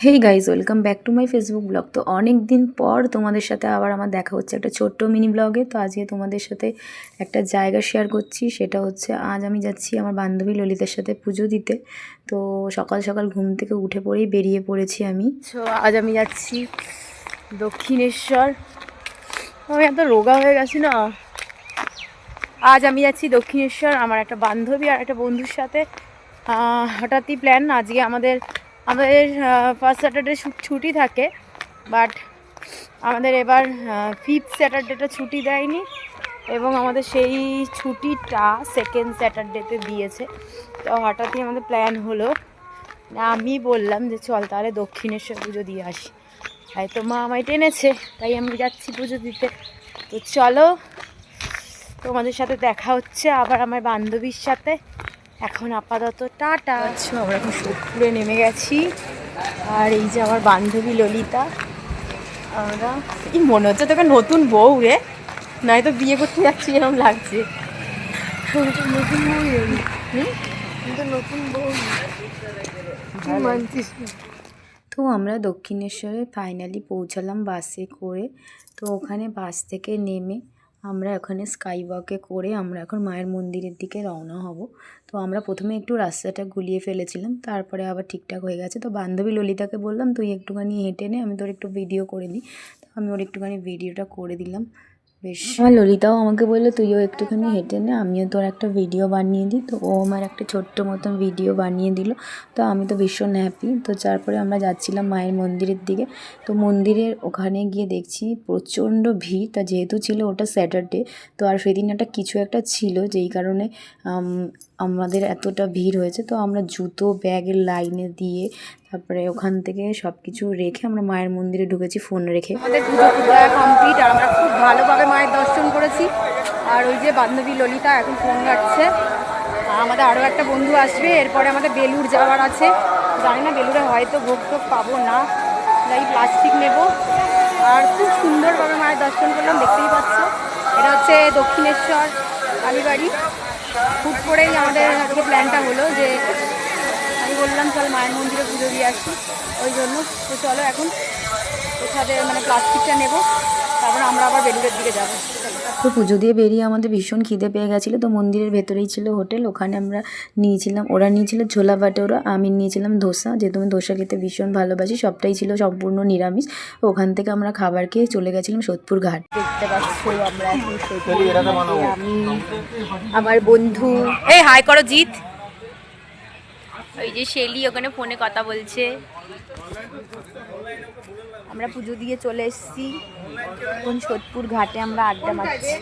Hey guys, welcome back to my Facebook blog. তো অনেক দিন পর তোমাদের সাথে আবার আমার দেখা হচ্ছে একটা ছোট্ট মিনি ব্লগে। তো আজকে তোমাদের সাথে একটা জায়গা শেয়ার করছি, সেটা হচ্ছে আজ আমি যাচ্ছি আমার বান্ধবী ললিতার সাথে পুজো দিতে। তো সকাল সকাল ঘুম থেকে উঠে পড়েই বেরিয়ে পড়েছি আমি। তো আজ আমি যাচ্ছি দক্ষিণেশ্বর। আমি এত রোগা হয়ে গেছি না। আজ আমি যাচ্ছি দক্ষিণেশ্বর আমার একটা বান্ধবী আর একটা বন্ধুর সাথে। হঠাৎই প্ল্যান। আজকে আমাদের ফার্স্ট স্যাটারডে ছুটি থাকে, বাট আমাদের এবার ফিফথ স্যাটারডেটা ছুটি দেয়নি এবং আমাদের সেই ছুটিটা সেকেন্ড স্যাটারডেতে দিয়েছে। তো হঠাৎই আমাদের প্ল্যান হলো, আমি বললাম যে চল তাহলে দক্ষিণেশ্বর পুজো দিয়ে আসি। তাই তো মা আমায় টেনেছে, তাই আমি যাচ্ছি পুজো দিতে। তো চলো, তোমাদের সাথে দেখা হচ্ছে আবার আমার বান্ধবীর সাথে। এখন আপাতত টাটা। আমরা এখন সোদপুরে নেমে গেছি, আর এই যে আমার বান্ধবী ললিতা। আমরা এই মনে হচ্ছে তোকে নতুন বউ রে, নয়তো বিয়ে করতে যাচ্ছি এরকম লাগছে। নতুন বউ, নতুন বউ মানছিস। তো আমরা দক্ষিণেশ্বরে ফাইনালি পৌঁছালাম বাসে করে। তো ওখানে বাস থেকে নেমে আমরা ওখানে স্কাই ওয়াকে করে আমরা এখন মায়ের মন্দিরের দিকে রওনা হব। তো আমরা প্রথমে একটু রাস্তাটা গুলিয়ে ফেলেছিলাম, তারপরে আবার ঠিকঠাক হয়ে গেছে। তো বান্ধবী ললিতাকে বললাম তুই একটুখানি হেঁটে নে, আমি তোর একটু ভিডিও করে দিই। তো আমি ওর একটুখানি ভিডিওটা করে দিলাম। বেশ, আমার ললিতাও আমাকে বললো তুইও একটুখানি হেঁটে নে, আমিও তোর একটা ভিডিও বানিয়ে দিই। তো ও আমার একটা ছোট্ট মতন ভিডিও বানিয়ে দিল। তো আমি তো ভীষণ হ্যাপি। তো তারপরে আমরা যাচ্ছিলাম মায়ের মন্দিরের দিকে। তো মন্দিরের ওখানে গিয়ে দেখছি প্রচণ্ড ভিড়। তা যেহেতু ছিল ওটা স্যাটারডে, তো আর সেদিন কিছু একটা ছিল যেই কারণে আমাদের এতটা ভিড় হয়েছে। তো আমরা জুতো ব্যাগের লাইনে দিয়ে তারপরে ওখান থেকে সব কিছু রেখে আমরা মায়ের মন্দিরে ঢুকেছি ফোন রেখে। আমাদের পুজো কমপ্লিট আর আমরা খুব ভালোভাবে মায়ের দর্শন করেছি। আর ওই যে বান্ধবী ললিতা এখন ফোন ঘাটছে। আমাদের আরও একটা বন্ধু আসবে, এরপরে আমাদের বেলুড় যাওয়ার আছে। জানি না বেলুড়ে হয়তো ভোগ টোগ পাবো না, যাই প্লাস্টিক নেব। আর খুব সুন্দরভাবে মায়ের দর্শন করলাম, দেখতেই পাচ্ছ। এটা হচ্ছে দক্ষিণেশ্বর কালীবাড়ি। হুট করেই আমাদের আজকে প্ল্যানটা হলো যে আমি বললাম চল মায়ের মন্দিরে পুজো দিয়ে আসি, ওই জন্য। তো চলো এখন প্রসাদের প্লাস্টিকটা নেব, তারপর আমরা আবার বেলুড়ের দিকে যাবো। তো পুজো দিয়ে বেরিয়ে আমাদের ভীষণ খিদে পেয়ে গেছিলো। তো মন্দিরের ভেতরেই ছিল হোটেল, ওখানে আমরা নিয়েছিলাম, ওরা নিয়েছিল ছোলা ভাটোরা, আমি নিয়েছিলাম ধোসা। যেহেতু আমি ধোসা খেতে ভীষণ ভালোবাসি, সবটাই ছিল সম্পূর্ণ নিরামিষ। ওখান থেকে আমরা খাবার খেয়ে চলে গেছিলাম সোদপুর ঘাট। দেখতে পাচ্ছি আমরা আমি আমার বন্ধু, এই হাই করো জিৎ। ওই যে শেলি ওখানে ফোনে কথা বলছে। আমরা পুজো দিয়ে চলে এসেছি, এখন সোদপুর ঘাটে আমরা আড্ডা মারছি।